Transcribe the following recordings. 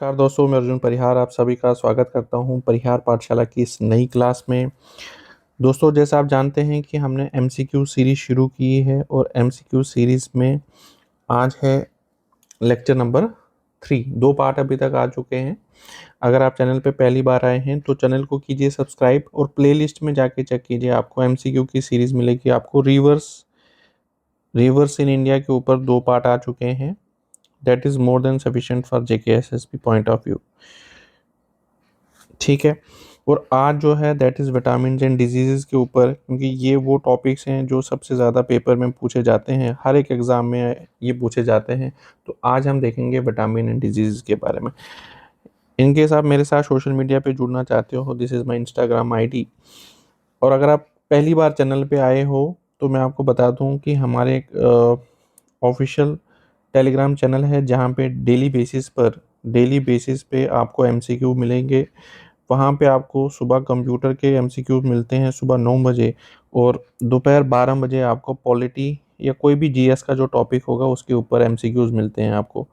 नमस्कार दोस्तों, मैं अर्जुन परिहार आप सभी का स्वागत करता हूं परिहार पाठशाला की इस नई क्लास में। दोस्तों, जैसा आप जानते हैं कि हमने एमसीक्यू सीरीज शुरू की है और एमसीक्यू सीरीज में आज है लेक्चर नंबर 3। 2 पार्ट अभी तक आ चुके हैं। अगर आप चैनल पे पहली बार आए हैं तो चैनल को कीजिए सब्सक्राइब और प्लेलिस्ट में जाके चेक कीजिए, आपको एमसीक्यू की सीरीज मिलेगी। आपको रिवर्स इन इंडिया के ऊपर 2 पार्ट आ चुके हैं। That is more than sufficient for JKSSB point of view. ठीक है। और आज जो है that is vitamin and disease के ऊपर, क्योंकि ये वो टॉपिक्स हैं जो सबसे ज़्यादा पेपर में पूछे जाते हैं, हर एक एग्ज़ाम में ये पूछे जाते हैं। तो आज हम देखेंगे विटामिन एंड डिजीज़ के बारे में। इन केस आप मेरे साथ सोशल मीडिया पे जुड़ना चाहते हो, this is my Instagram ID. और अगर आप पहली बार चैनल पे आए हो तो मैं आपको बता दूं कि हमारे एक ऑफिशियल टेलीग्राम चैनल है जहाँ पे डेली बेसिस पे आपको एमसीक्यू मिलेंगे। वहाँ पे आपको सुबह कंप्यूटर के एमसीक्यू मिलते हैं सुबह 9 बजे, और दोपहर 12 बजे आपको पॉलिटी या कोई भी जीएस का जो टॉपिक होगा उसके ऊपर एमसीक्यूज मिलते हैं आपको।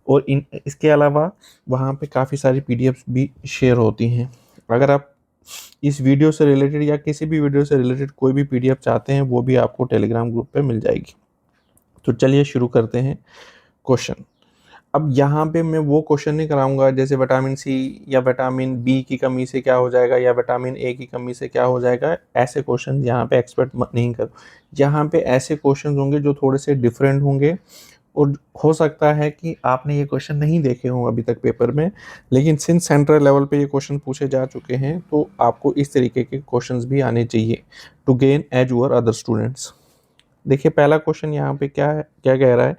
और इसके अलावा वहाँ पे काफ़ी सारी पीडीएफ्स भी शेयर होती हैं। अगर आप इस वीडियो से रिलेटेड या किसी भी वीडियो से रिलेटेड कोई भी पीडीएफ चाहते हैं, वो भी आपको टेलीग्राम ग्रुप पे मिल जाएगी। तो चलिए शुरू करते हैं क्वेश्चन। अब यहाँ पे मैं वो क्वेश्चन नहीं कराऊंगा जैसे विटामिन सी या विटामिन बी की कमी से क्या हो जाएगा या विटामिन ए की कमी से क्या हो जाएगा। ऐसे क्वेश्चन यहाँ पे एक्सपेक्ट नहीं करो। यहाँ पे ऐसे क्वेश्चन होंगे जो थोड़े से डिफरेंट होंगे, और हो सकता है कि आपने ये क्वेश्चन नहीं देखे हों अभी तक पेपर में, लेकिन सिंस सेंट्रल लेवल पे ये क्वेश्चन पूछे जा चुके हैं तो आपको इस तरीके के क्वेश्चंस भी आने चाहिए to gain edge over other students. देखिए पहला क्वेश्चन यहाँ पे क्या कह रहा है।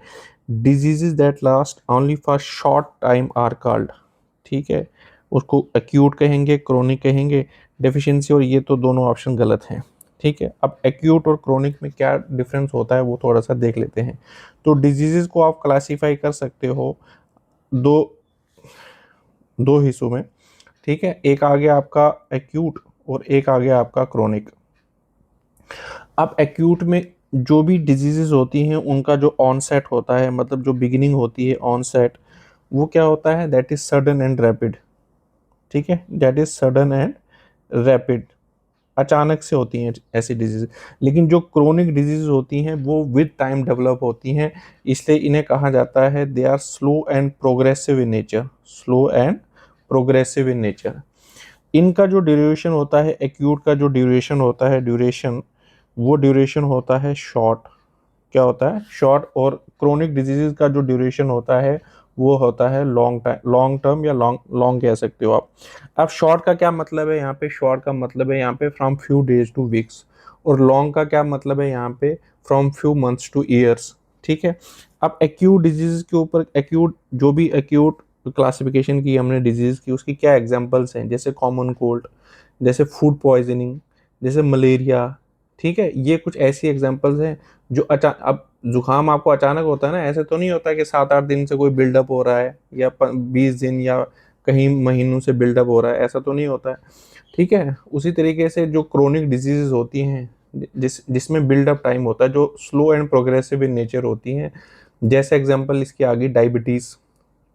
Diseases that last only for short time are called. ठीक है, उसको एक्यूट कहेंगे, क्रोनिक कहेंगे, डेफिशिएंसी, और ये तो दोनों ऑप्शन गलत हैं। ठीक है, अब एक्यूट और क्रोनिक में क्या डिफरेंस होता है वो थोड़ा सा देख लेते हैं। तो डिजीजेस को आप क्लासीफाई कर सकते हो दो दो हिस्सों में। ठीक है, एक आ गया आपका एक्यूट और एक आ गया आपका क्रोनिक। अब एक्यूट में जो भी डिजीजेस होती हैं उनका जो ऑनसेट होता है, मतलब जो बिगिनिंग होती है ऑनसेट, वो क्या होता है, that is sudden and rapid. ठीक है, that is sudden and rapid, अचानक से होती हैं ऐसी डिजीज। लेकिन जो क्रोनिक डिजीज होती हैं वो विद टाइम डेवलप होती हैं, इसलिए इन्हें कहा जाता है they are slow and progressive in nature. Slow and progressive in nature. इनका जो ड्यूरेशन होता है, एक्यूट का जो ड्यूरेशन होता है, वो ड्यूरेशन होता है शॉर्ट। क्या होता है, शॉर्ट। और क्रोनिक डिजीजेज का जो ड्यूरेशन होता है वो होता है लॉन्ग टर्म, या लॉन्ग लॉन्ग कह सकते हो आप। अब शॉर्ट का क्या मतलब है यहाँ पे, शॉर्ट का मतलब है यहाँ पे from few days two weeks, और लॉन्ग का क्या मतलब है यहाँ पे from few months two years. ठीक है। अब एक्यूट डिजीज के ऊपर, एक्यूट जो भी एक्यूट क्लासिफिकेशन की हमने डिजीज की, उसकी क्या एग्जांपल्स हैं, जैसे कॉमन कोल्ड, जैसे फूड पॉइजनिंग, जैसे मलेरिया। ठीक है, ये कुछ ऐसी एग्जांपल्स हैं जो अब जुकाम आपको अचानक होता है ना, ऐसे तो नहीं होता कि 7-8 दिन से कोई बिल्डअप हो रहा है या 20 दिन या कहीं महीनों से बिल्डअप हो रहा है, ऐसा तो नहीं होता है। ठीक है, उसी तरीके से जो क्रोनिक डिजीजेज होती हैं जिसमें बिल्डअप टाइम होता है, जो slow and progressive in nature होती हैं, जैसे एग्जांपल इसकी आ गई डायबिटीज़।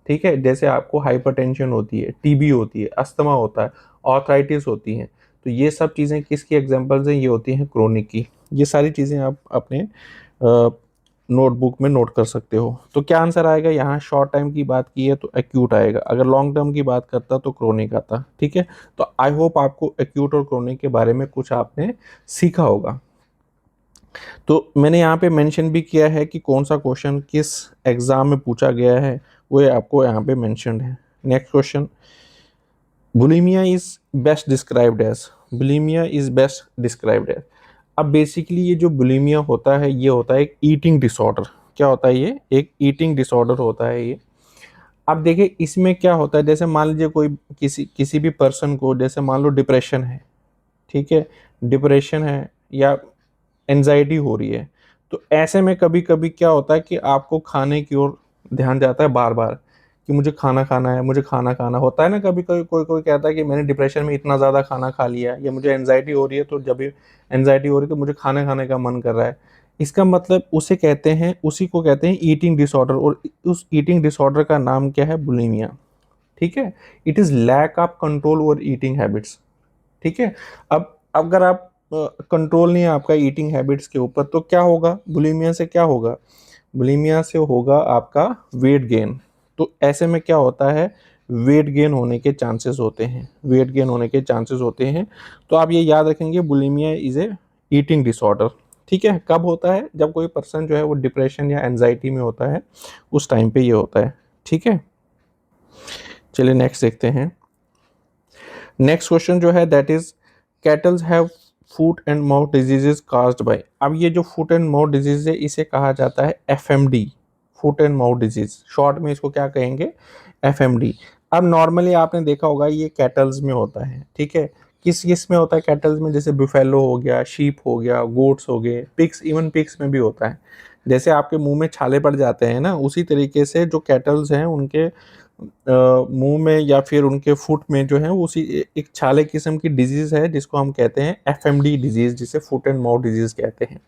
ठीक है, जैसे आपको हाइपरटेंशन होती है, टीबी होती है, अस्थमा होता है, आर्थराइटिस होती हैं। तो ये सब चीज़ें किसकी एग्जांपल्स हैं, ये होती हैं क्रोनिक की। ये सारी चीज़ें आप अपने नोटबुक में नोट कर सकते हो। तो क्या आंसर आएगा, यहाँ शॉर्ट टाइम की बात की है तो एक्यूट आएगा, अगर लॉन्ग टर्म की बात करता तो क्रोनिक आता। ठीक है, तो आई होप आपको एक्यूट और क्रोनिक के बारे में कुछ आपने सीखा होगा। तो मैंने यहाँ पे मेंशन भी किया है कि कौन सा क्वेश्चन किस एग्जाम में पूछा गया है, वो आपको यहाँ पे मेंशन्ड है। Next question, bulimia is best described as. Bulimia is best described as. अब बेसिकली ये जो बुलिमिया होता है ये होता है एक ईटिंग डिसऑर्डर। क्या होता है, ये एक ईटिंग डिसऑर्डर होता है ये। अब देखिए इसमें क्या होता है, जैसे मान लीजिए कोई किसी किसी भी पर्सन को, जैसे मान लो डिप्रेशन है। ठीक है, डिप्रेशन है या एनजाइटी हो रही है, तो ऐसे में कभी कभी क्या होता है कि आपको खाने की ओर ध्यान जाता है बार बार, कि मुझे खाना खाना है, मुझे खाना खाना होता है ना। कभी कभी कोई कोई कहता है कि मैंने डिप्रेशन में इतना ज़्यादा खाना खा लिया, या मुझे एनजाइटी हो रही है, तो जब भी एनजाइटी हो रही है तो मुझे खाना खाने का मन कर रहा है। इसका मतलब उसे कहते हैं, उसी को कहते हैं ईटिंग डिसऑर्डर, और उस ईटिंग डिसऑर्डर का नाम क्या है, बुलिमिया। ठीक है। It is lack of control over eating habits, ठीक है। अब अगर आप कंट्रोल नहीं है आपका ईटिंग हैबिट्स के ऊपर, तो क्या होगा, बुलिमिया से क्या होगा, बुलिमिया से होगा आपका वेट गेन। तो ऐसे में क्या होता है, वेट गेन होने के चांसेस होते हैं, वेट गेन होने के चांसेस होते हैं। तो आप ये याद रखेंगे, bulimia is a eating disorder, ठीक है। कब होता है, जब कोई पर्सन जो है वो डिप्रेशन या एंजाइटी में होता है, उस टाइम पे ये होता है, ठीक है। चलिए नेक्स्ट देखते हैं। नेक्स्ट क्वेश्चन जो है that is kettles have foot and mouth diseases caused by. अब ये जो फूट एंड माउथ डिजीज है इसे कहा जाता है FMD, foot and mouth disease, short में इसको क्या कहेंगे, एफएमडी। अब नॉर्मली आपने देखा होगा ये कैटल्स में होता है, ठीक है। किस किस में होता है कैटल्स में, जैसे बुफेलो हो गया, शीप हो गया, गोट्स हो गए, पिग्स, इवन पिग्स में भी होता है। जैसे आपके मुंह में छाले पड़ जाते हैं ना, उसी तरीके से जो कैटल्स हैं उनके मुंह में या फिर उनके फुट में जो है उसी एक छाले किस्म की डिजीज है जिसको हम कहते हैं एफएमडी डिजीज, जिसे फुट एंड माउथ डिजीज कहते हैं।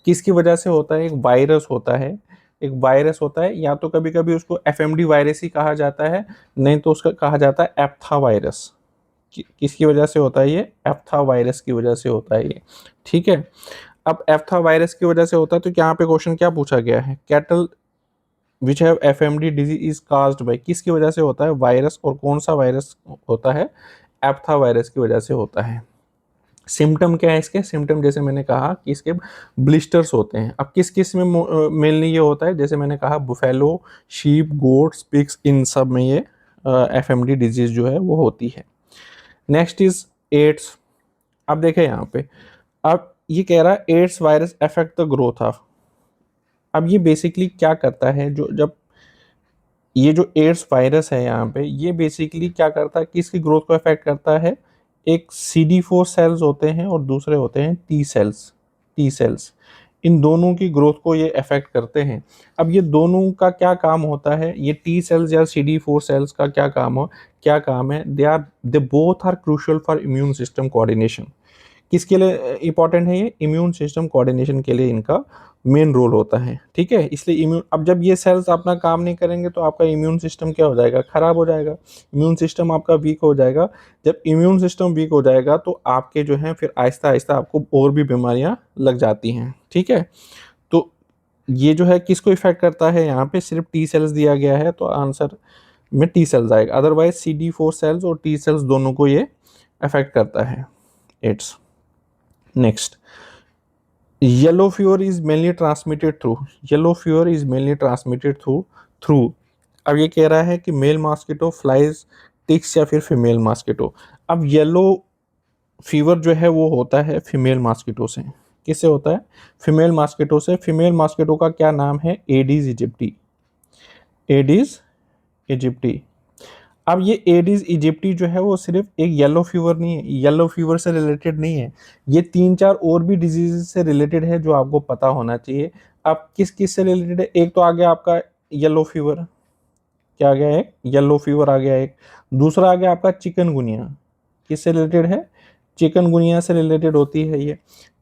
किसकी वजह से होता है, एक वायरस होता है, एक वायरस होता है, या तो कभी कभी उसको एफएमडी वायरस ही कहा जाता है, नहीं तो उसका कहा जाता है एप्था वायरस। किसकी वजह से होता है ये, एप्था वायरस की वजह से होता है ये, ठीक है। अब एप्था वायरस की वजह से होता है, तो यहाँ पे क्वेश्चन क्या पूछा गया है, cattle which have FMD disease is caused by, किसकी वजह से होता है, वायरस, और कौन सा वायरस होता है, एप्था वायरस की वजह से होता है। सिम्टम क्या है इसके, सिम्टम जैसे मैंने कहा कि इसके ब्लिस्टर्स होते हैं। अब किस किस में मेनली ये होता है, जैसे मैंने कहा बुफेलो, शीप, गोट्स, पिग्स, इन सब में ये एफएमडी डिजीज जो है वो होती है। Next is AIDS. अब देखें यहाँ पे, अब ये कह रहा है AIDS virus affect the growth of. अब ये बेसिकली क्या करता है, जो जब ये जो एड्स वायरस है यहाँ पे, ये बेसिकली क्या करता है, किसकी ग्रोथ को अफेक्ट करता है, एक CD4 सेल्स होते हैं और दूसरे होते हैं टी सेल्स, टी सेल्स, इन दोनों की ग्रोथ को ये अफेक्ट करते हैं। अब ये दोनों का क्या काम होता है, ये टी सेल्स या CD4 सेल्स का क्या काम है, they both are crucial for immune system coordination. किसके लिए इंपॉर्टेंट है ये, इम्यून सिस्टम कोऑर्डिनेशन के लिए इनका मेन रोल होता है, ठीक है। इसलिए इम्यून, अब जब ये सेल्स अपना काम नहीं करेंगे तो आपका इम्यून सिस्टम क्या हो जाएगा, खराब हो जाएगा, इम्यून सिस्टम आपका वीक हो जाएगा। जब इम्यून सिस्टम वीक हो जाएगा तो आपके जो है फिर आहिस्ता आहिस्ता आपको और भी बीमारियां लग जाती हैं, ठीक है। तो ये जो है किसको इफेक्ट करता है, यहाँ पे सिर्फ टी सेल्स दिया गया है, तो आंसर में टी सेल्स आएगा, अदरवाइज CD4 सेल्स और टी सेल्स दोनों को ये अफेक्ट करता है। It's next, yellow fever is mainly transmitted through, yellow fever is mainly transmitted through. अब ये कह रहा है कि मेल मॉस्किटो, फ्लाइज, टिक्स या फिर फीमेल मॉस्किटो। अब येलो फीवर जो है वो होता है फीमेल मॉस्किटो से। किससे होता है, फीमेल मॉस्किटो से। फीमेल मॉस्किटो का क्या नाम है, एडीज इजिप्टी, एडीज इजिप्टी। अब ये एडिस इजिप्टी जो है वो सिर्फ एक येलो फीवर नहीं है, येलो फीवर से रिलेटेड नहीं है, ये 3-4 और भी डिजीज से रिलेटेड है जो आपको पता होना चाहिए। अब किस किस से रिलेटेड है, एक तो आ गया आपका येलो फीवर, क्या आ गया, एक येलो फीवर आ गया, एक दूसरा आ गया आपका चिकनगुनिया, किससे रिलेटेड है, चिकनगुनिया से रिलेटेड होती है ये।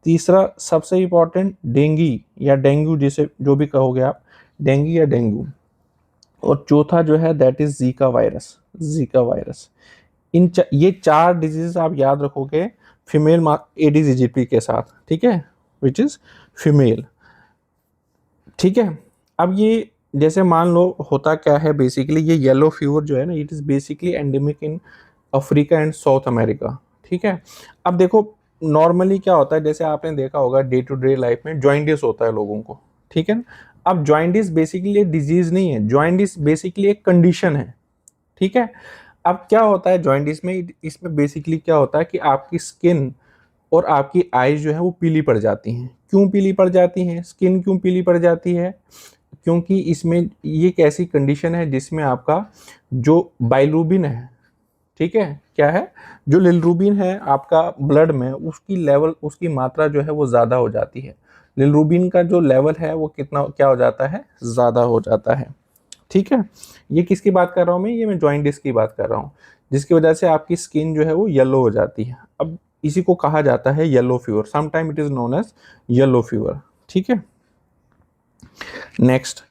तीसरा सबसे इंपॉर्टेंट डेंगी या डेंगू, जिसे जो भी कहोगे आप, डेंगी या डेंगू। और चौथा जो है that is Zika virus, Zika virus. ये 4 डिजीज आप याद रखोगे फीमेल एडिस इजिप्टी के साथ, ठीक है, विच इज फीमेल, ठीक है। अब ये जैसे मान लो होता क्या है, बेसिकली ये येलो फीवर जो है ना, it is basically endemic in Africa and south America, ठीक है। अब देखो नॉर्मली क्या होता है, जैसे आपने देखा होगा डे टू डे लाइफ में जॉइंटिस होता है लोगों को, ठीक है ना। अब जॉइंटिस बेसिकली एक डिजीज नहीं है, जॉइंटिस बेसिकली एक कंडीशन है, ठीक है। अब क्या होता है जॉइंटिस में, इसमें बेसिकली क्या होता है कि आपकी स्किन और आपकी आईज जो है वो पीली पड़ जाती हैं। क्यों पीली पड़ जाती हैं, स्किन क्यों पीली पड़ जाती है, क्योंकि इसमें ये एक ऐसी कंडीशन है जिसमें आपका जो बाइलरूबिन है, ठीक है, क्या है, जो लिलरूबिन है आपका ब्लड में, उसकी लेवल, उसकी मात्रा जो है वो ज़्यादा हो जाती है। लिलरूबिन का जो लेवल है वो कितना क्या हो जाता है, ज़्यादा हो जाता है, ठीक है। ये किसकी बात कर रहा हूँ मैं, ये मैं जॉइंटिस की बात कर रहा हूँ, जिसकी वजह से आपकी स्किन जो है वो येलो हो जाती है। अब इसी को कहा जाता है yellow fever, sometime it is known as yellow fever, ठीक है। नेक्स्ट,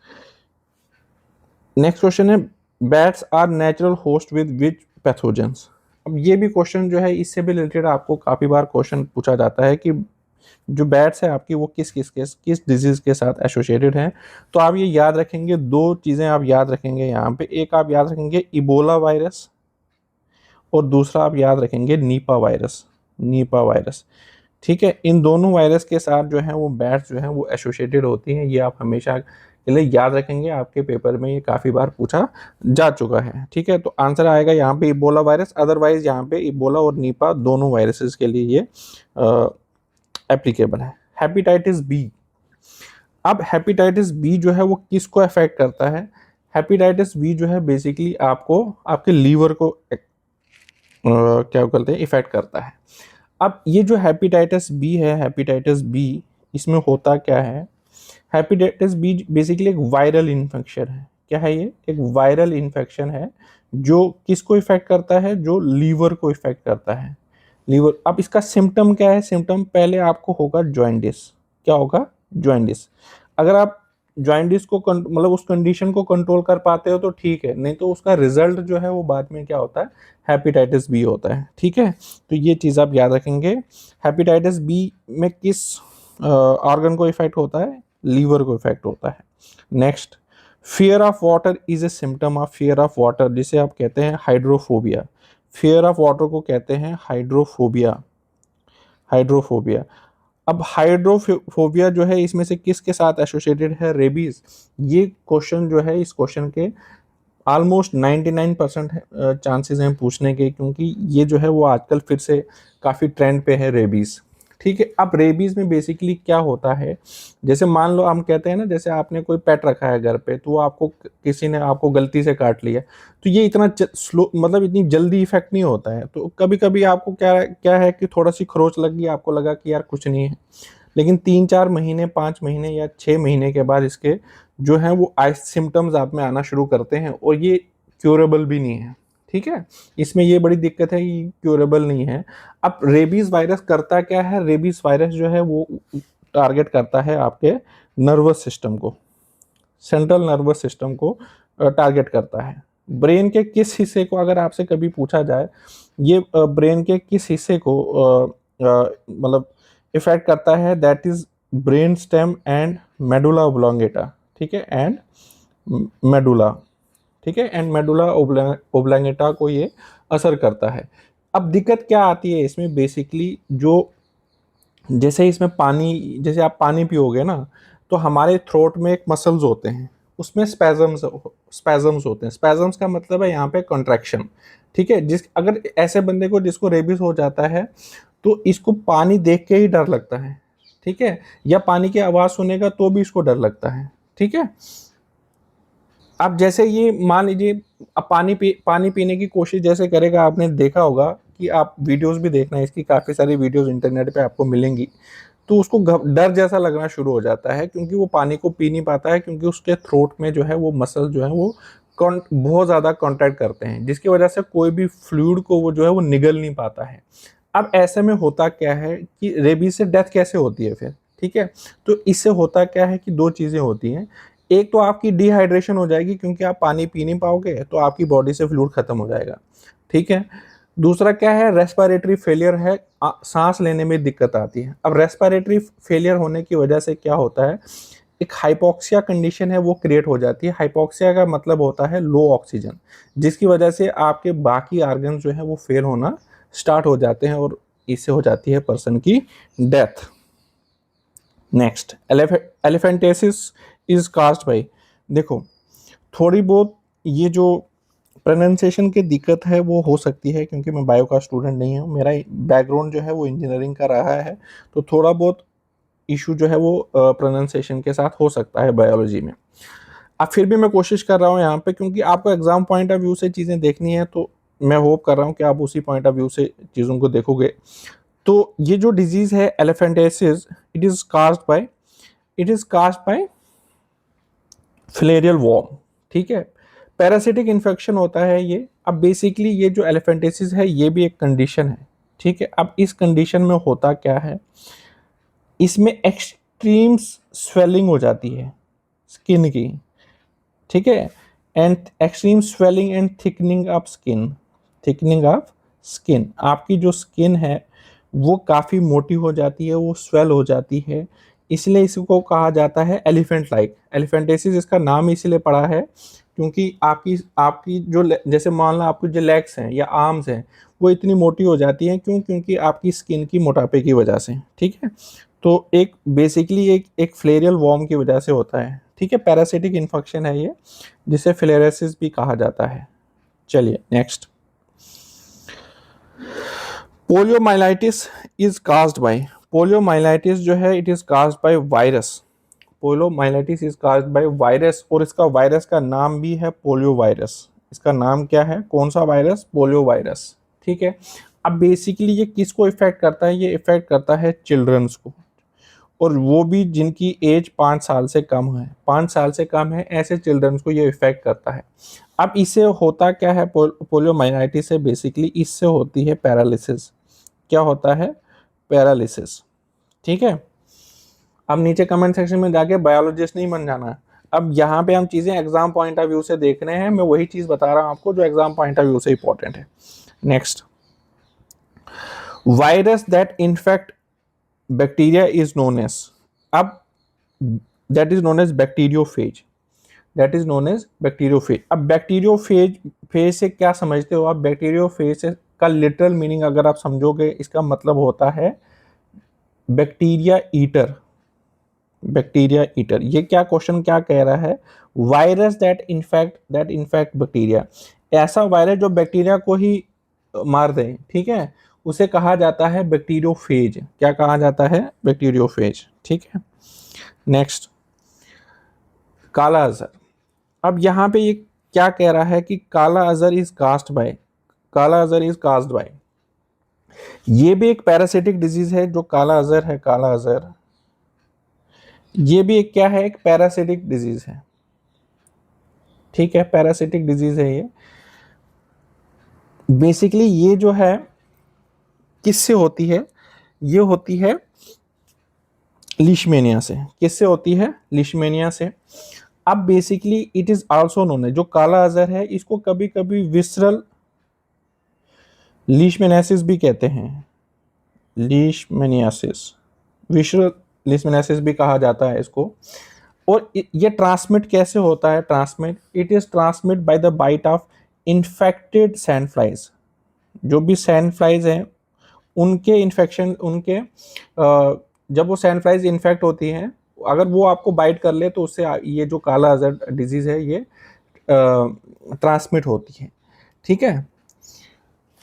नेक्स्ट क्वेश्चन है bats are natural host with which pathogens. अब ये भी क्वेश्चन जो है इससे भी रिलेटेड आपको काफी बार क्वेश्चन पूछा जाता है कि जो बैट्स है आपकी वो किस डिजीज के साथ एसोसिएटेड हैं। तो आप ये याद रखेंगे, दो चीजें आप याद रखेंगे यहाँ पे, एक आप याद रखेंगे इबोला वायरस और दूसरा आप याद रखेंगे नीपा वायरस। नीपा वायरस, ठीक है। इन दोनों वायरस के साथ जो है वो बैट्स जो है वो एसोसिएटेड होती हैं। ये आप हमेशा के लिए याद रखेंगे, आपके पेपर में ये काफ़ी बार पूछा जा चुका है, ठीक है। तो आंसर आएगा यहाँ पे इबोला वायरस। अदरवाइज यहाँ पे इबोला और नीपा दोनों वायरसेस के लिए ये एप्लीकेबल है। Hepatitis B. अब हेपेटाइटिस बी जो है वो किसको अफेक्ट करता है? हेपेटाइटिस बी जो है बेसिकली आपको आपके लीवर को क्या करते हैं, इफेक्ट करता है। अब ये जो हेपेटाइटिस बी है, हेपेटाइटिस बी, इसमें होता क्या है? हेपेटाइटिस बी बेसिकली एक वायरल इन्फेक्शन है। क्या है ये? एक वायरल इन्फेक्शन है जो किसको इफेक्ट करता है? जो लीवर को इफेक्ट करता है, लीवर। अब इसका सिम्टम क्या है? सिम्टम पहले आपको होगा जॉइंडिस। क्या होगा? जॉइंडिस। अगर आप जॉइंडिस को मतलब उस कंडीशन को कंट्रोल कर पाते हो तो ठीक है, नहीं तो उसका रिजल्ट जो है वो बाद में क्या होता है? हेपेटाइटिस बी होता है, ठीक है। तो ये चीज़ आप याद रखेंगे। हेपेटाइटिस बी में किस ऑर्गन को इफेक्ट होता है? लीवर को इफेक्ट होता है। Next, fear of water is a symptom of fear of water, जिसे आप कहते हैं हाइड्रोफोबिया। फियर ऑफ वाटर को कहते हैं हाइड्रोफोबिया। हाइड्रोफोबिया। अब हाइड्रोफोबिया जो है इसमें से किसके साथ एसोसिएटेड है? रेबीज। ये क्वेश्चन जो है, इस क्वेश्चन के ऑलमोस्ट 99% चांसेस हैं पूछने के, क्योंकि ये जो है वो आजकल फिर से काफ़ी ट्रेंड पे है, रेबीज। ठीक है। अब रेबीज में बेसिकली क्या होता है? जैसे मान लो हम कहते हैं ना, जैसे आपने कोई पेट रखा है घर पे, तो आपको किसी ने आपको गलती से काट लिया, तो ये इतना स्लो, मतलब इतनी जल्दी इफेक्ट नहीं होता है। तो कभी कभी आपको क्या क्या है कि थोड़ा सी खरोच लग गई, आपको लगा कि यार कुछ नहीं है, लेकिन 3-4 महीने, 5 महीने या 6 महीने के बाद इसके जो है वो आइस सिम्टम्स आप में आना शुरू करते हैं, और ये क्योरेबल भी नहीं है, ठीक है। इसमें ये बड़ी दिक्कत है कि क्योरेबल नहीं है। अब रेबीज वायरस करता क्या है? रेबीज वायरस जो है वो टारगेट करता है आपके नर्वस सिस्टम को, सेंट्रल नर्वस सिस्टम को टारगेट करता है। ब्रेन के किस हिस्से को अगर आपसे कभी पूछा जाए, ये ब्रेन के किस हिस्से को मतलब इफेक्ट करता है? That is brain stem and medulla oblongata, ठीक है, एंड मेडुला, ठीक है, एंड मेडुला ओब्लोंगेटा को ये असर करता है। अब दिक्कत क्या आती है इसमें? बेसिकली जो, जैसे इसमें पानी, जैसे आप पानी पियोगे ना, तो हमारे थ्रोट में एक मसल्स होते हैं, उसमें स्पैजम्स होते हैं। स्पैजम्स का मतलब है यहाँ पे कॉन्ट्रैक्शन, ठीक है। अगर ऐसे बंदे को जिसको रेबीज हो जाता है, तो इसको पानी देख के ही डर लगता है, ठीक है, या पानी की आवाज़ सुनेगा तो भी इसको डर लगता है, ठीक है। अब जैसे ये मान लीजिए, अब पानी पीने की कोशिश जैसे करेगा, आपने देखा होगा कि आप वीडियोस भी देखना, इसकी काफ़ी सारी वीडियोस इंटरनेट पे आपको मिलेंगी, तो उसको डर जैसा लगना शुरू हो जाता है, क्योंकि वो पानी को पी नहीं पाता है, क्योंकि उसके थ्रोट में जो है वो मसल जो है वो बहुत ज़्यादा कॉन्ट्रैक्ट करते हैं, जिसकी वजह से कोई भी फ्लूइड को वो जो है वो निगल नहीं पाता है। अब ऐसे में होता क्या है कि रेबीज से डेथ कैसे होती है फिर? ठीक है। तो इससे होता क्या है कि दो चीज़ें होती हैं। एक तो आपकी डिहाइड्रेशन हो जाएगी, क्योंकि आप पानी पी नहीं पाओगे, तो आपकी बॉडी से फ्लूइड खत्म हो जाएगा, ठीक है। दूसरा क्या है? रेस्पिरेटरी फेलियर है, सांस लेने में दिक्कत आती है। अब रेस्पिरेटरी फेलियर होने की वजह से क्या होता है? एक हाइपोक्सिया कंडीशन है वो क्रिएट हो जाती है। हाइपोक्सिया का मतलब होता है लो ऑक्सीजन, जिसकी वजह से आपके बाकी ऑर्गन जो है वो फेल होना स्टार्ट हो जाते हैं, और इससे हो जाती है पर्सन की death. Next, elephantiasis is caused by, देखो थोड़ी बहुत ये जो प्रोनाउंसिएशन की दिक्कत है वो हो सकती है, क्योंकि मैं बायो का स्टूडेंट नहीं हूँ, मेरा बैकग्राउंड जो है वो इंजीनियरिंग का रहा है, तो थोड़ा बहुत इशू जो है वो प्रोनाउंसिएशन के साथ हो सकता है बायोलॉजी में। अब फिर भी मैं कोशिश कर रहा हूँ यहाँ पे, क्योंकि आपको एग्जाम पॉइंट ऑफ व्यू से चीज़ें देखनी है, तो मैं होप कर रहा हूँ कि आप उसी पॉइंट ऑफ व्यू से चीज़ों को देखोगे। तो ये जो डिजीज़ है elephantiasis, it is caused by filarial worm, ठीक है। पैरासिटिक इन्फेक्शन होता है ये। अब बेसिकली ये जो एलिफेंटेसिस है ये भी एक कंडीशन है, ठीक है। अब इस कंडीशन में होता क्या है? इसमें एक्सट्रीम स्वेलिंग हो जाती है स्किन की, ठीक है। And extreme swelling and thickening of skin, thickening of skin, आपकी जो स्किन है वो काफ़ी मोटी हो जाती है, वो स्वेल हो जाती है, इसलिए इसको कहा जाता है एलिफेंट लाइक, एलिफेंटेसिस इसका नाम इसलिए पड़ा है क्योंकि आपकी आपकी जो जैसे मान लो आपकी जो लेग्स हैं या आर्म्स हैं वो इतनी मोटी हो जाती हैं, क्यों? क्योंकि आपकी स्किन की मोटापे की वजह से, ठीक है। तो एक बेसिकली एक फ्लेरियल वॉर्म की वजह से होता है, ठीक है। पैरासिटिक इन्फेक्शन है ये, जिसे फिलेरियासिस भी कहा जाता है। चलिए next, poliomyelitis is caused by, poliomyelitis जो है it is caused by virus, poliomyelitis is caused by virus, और इसका वायरस का नाम भी है पोलियो वायरस। इसका नाम क्या है? कौन सा वायरस? पोलियो वायरस, ठीक है। अब बेसिकली ये किसको इफेक्ट करता है? ये इफेक्ट करता है चिल्ड्रंस को, और वो भी जिनकी एज 5 साल से कम है, 5 साल से कम है, ऐसे चिल्ड्रंस को ये इफेक्ट करता है। अब इससे होता क्या है? पोलियोमाइलाइटिस से बेसिकली इससे होती है पैरालिसिस। क्या होता है? पैरालिसिस, ठीक है। अब नीचे कमेंट सेक्शन में जाके बायोलॉजिस्ट नहीं बन जाना है। अब यहाँ पे हम चीजें एग्जाम पॉइंट ऑफ व्यू से देख रहे हैं, मैं वही चीज बता रहा हूँ आपको जो एग्जाम पॉइंट ऑफ व्यू से इंपॉर्टेंट है। Next, virus that infect bacteria is known as, अब that is known as bacteriophage, that is known as bacteriophage. अब बैक्टीरियोफेज फेज से क्या समझते हो आप? बैक्टीरियोफेज का लिटरल मीनिंग अगर आप समझोगे, इसका मतलब होता है बैक्टीरिया ईटर, बैक्टीरिया ईटर। ये क्या क्वेश्चन क्या कह रहा है? वायरस दैट इन्फेक्ट बैक्टीरिया, ऐसा वायरस जो बैक्टीरिया को ही मार दे, ठीक है, उसे कहा जाता है बैक्टीरियोफेज। क्या कहा जाता है? बैक्टीरियोफेज, ठीक है। नेक्स्ट, काला अजहर। अब यहाँ पे ये क्या कह रहा है कि काला अजहर इज कास्ट बाय, काला अजहर इज कास्ड बाय, ये भी एक पैरासिटिक डिजीज है जो काला अजहर है, काला अजहर ये भी एक क्या है? एक पैरासिटिक डिजीज है, ठीक है, पैरासिटिक डिजीज है ये। बेसिकली ये जो है किससे होती है? ये होती है लीशमेनिया से। किससे होती है? लीशमेनिया से। अब basically it is also known है, जो काला अजहर है इसको कभी कभी विसरल लीशमेनियासिस भी कहते हैं, लीशमेनियासिस, विसरल लीशमेनियासिस भी कहा जाता है इसको। और ये ट्रांसमिट कैसे होता है? Transmit, it is transmit by the bite of infected sand flies, जो भी सैंड फ्लाइज हैं उनके इन्फेक्शन, उनके जब वो सैंड फ्लाइज इन्फेक्ट होती हैं, अगर वो आपको बाइट कर ले तो उससे ये जो काला अजहर डिजीज है ये ट्रांसमिट होती है, ठीक है।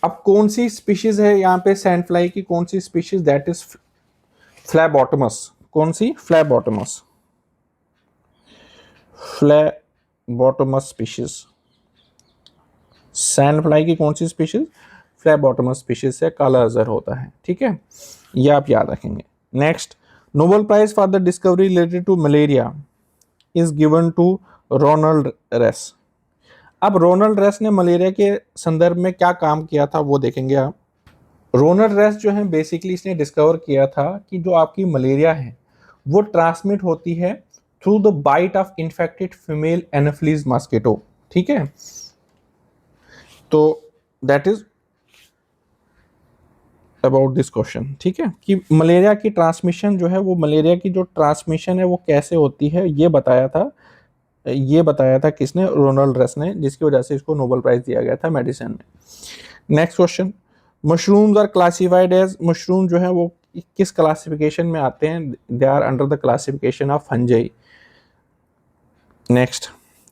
अब कौन सी स्पीशीज है यहाँ पे सैंड फ्लाई की? कौन सी स्पीशीज? That is Phlebotomus. कौन सी? Phlebotomus, Phlebotomus species. Sand fly की कौन सी स्पीशीज? फ्लैबॉटमस स्पीशीज से काला अजहर होता है, ठीक है, ये आप याद रखेंगे। Next, Nobel prize for the discovery related to malaria is given to Ronald Ross. अब रोनाल्ड रेस ने मलेरिया के संदर्भ में क्या काम किया था वो देखेंगे आप। रोनाल्ड रेस जो है बेसिकली इसने डिस्कवर किया था कि जो आपकी मलेरिया है वो ट्रांसमिट होती है through the bite of infected female anopheles mosquito, ठीक है। तो that is about this question, ठीक है, कि मलेरिया की ट्रांसमिशन जो है वो, मलेरिया की जो ट्रांसमिशन है वो कैसे होती है, ये बताया था, ये बताया था किसने? रोनाल्ड रेस ने, जिसकी वजह से इसको नोबेल प्राइज दिया गया था मेडिसिन में। Next question, mushrooms are classified as, mushroom जो है वो किस क्लासिफिकेशन में आते हैं? They are under the classification of fungi. Next,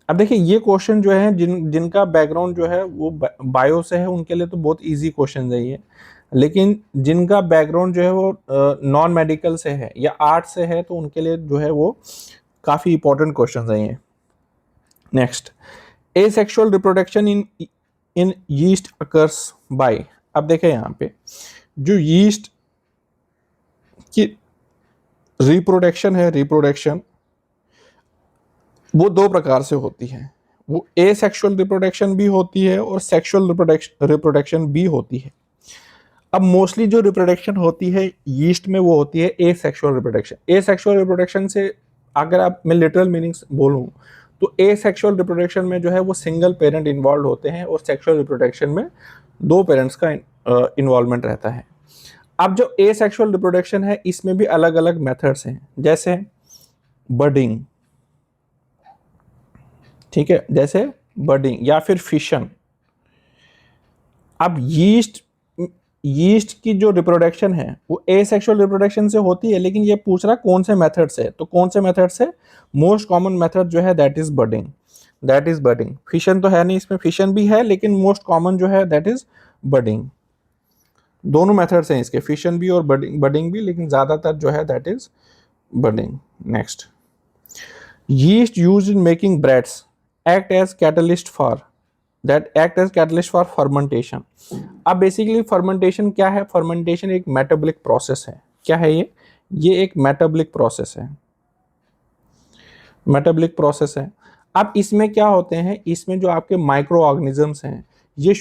अब देखिए ये क्वेश्चन जो है जिनका बैकग्राउंड जो है वो बायो से है उनके लिए तो बहुत इजी क्वेश्चन है ये, लेकिन जिनका बैकग्राउंड जो है वो नॉन मेडिकल से है या आर्ट से है तो उनके लिए जो है वो काफ़ी इंपॉर्टेंट क्वेश्चन है ये। Next, asexual reproduction in yeast occurs by. अब देखें यहाँ पे जो यीस्ट की रिप्रोडक्शन है, रिप्रोडक्शन वो दो प्रकार से होती है, वो एसेक्सुअल रिप्रोडक्शन भी होती है और सेक्सुअल रिप्रोडक्शन भी होती है। अब मोस्टली जो रिप्रोडक्शन होती है यीस्ट में वो होती है एसेक्सुअल रिप्रोडक्शन। एसेक्सुअल रिप्रोडक्शन से अगर आप मैं लिटरल मीनिंग्स बोलूँ तो ए सेक्सुअल रिप्रोडक्शन में जो है वो सिंगल पेरेंट इन्वॉल्व होते हैं और सेक्सुअल रिप्रोडक्शन में दो पेरेंट्स का इन्वॉल्वमेंट रहता है। अब जो ए सेक्सुअल रिप्रोडक्शन है इसमें भी अलग अलग मेथड्स हैं, जैसे बडिंग, ठीक है, जैसे बडिंग या फिर फिशन। अब यीस्ट की जो रिप्रोडक्शन है वो एसेक्सुअल रिप्रोडक्शन से होती है, लेकिन ये पूछ रहा कौन से मेथड से, तो कौन से मेथड से? मोस्ट कॉमन मेथड जो है that is budding, that is budding. Fission तो है नहीं इसमें, फिशन भी है लेकिन मोस्ट कॉमन जो है दैट इज बडिंग। दोनों मेथड्स हैं इसके, फिशन भी और बडिंग भी, लेकिन ज्यादातर जो है that is budding. Next, yeast used in making breads act as catalyst for fermentation। अब बेसिकली फर्मेंटेशन क्या है? फर्मेंटेशन एक मेटाबॉलिक प्रोसेस है। क्या है ये एक मेटाबॉलिक प्रोसेस है, मेटाबॉलिक प्रोसेस है। अब इसमें क्या होते हैं, इसमें जो आपके माइक्रो ऑर्गेनिजम्स हैं ये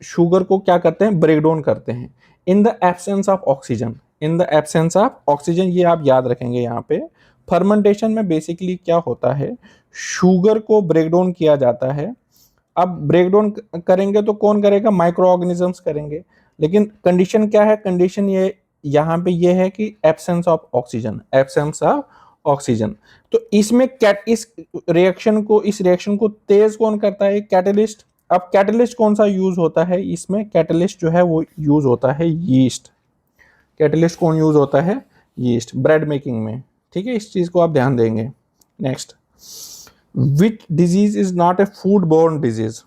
शुगर को क्या करते हैं? ब्रेक डाउन करते हैं in the absence of oxygen, in the absence of oxygen. ये आप याद रखेंगे यहाँ पे। फर्मेंटेशन में बेसिकली क्या होता है, शुगर को ब्रेक डाउन किया जाता है। अब ब्रेक डाउन करेंगे तो कौन करेगा? माइक्रो ऑर्गेनिजम्स करेंगे। लेकिन कंडीशन क्या है? कंडीशन ये यहाँ पे ये है कि absence of oxygen, absence of oxygen. तो इसमें इस रिएक्शन को तेज कौन करता है? कैटलिस्ट। अब कैटलिस्ट कौन सा यूज होता है इसमें? कैटलिस्ट जो है वो यूज होता है यीस्ट। कैटलिस्ट कौन यूज होता है? यीस्ट, ब्रेड मेकिंग में। ठीक है, इस चीज को आप ध्यान देंगे। Next, which disease is not a food borne disease?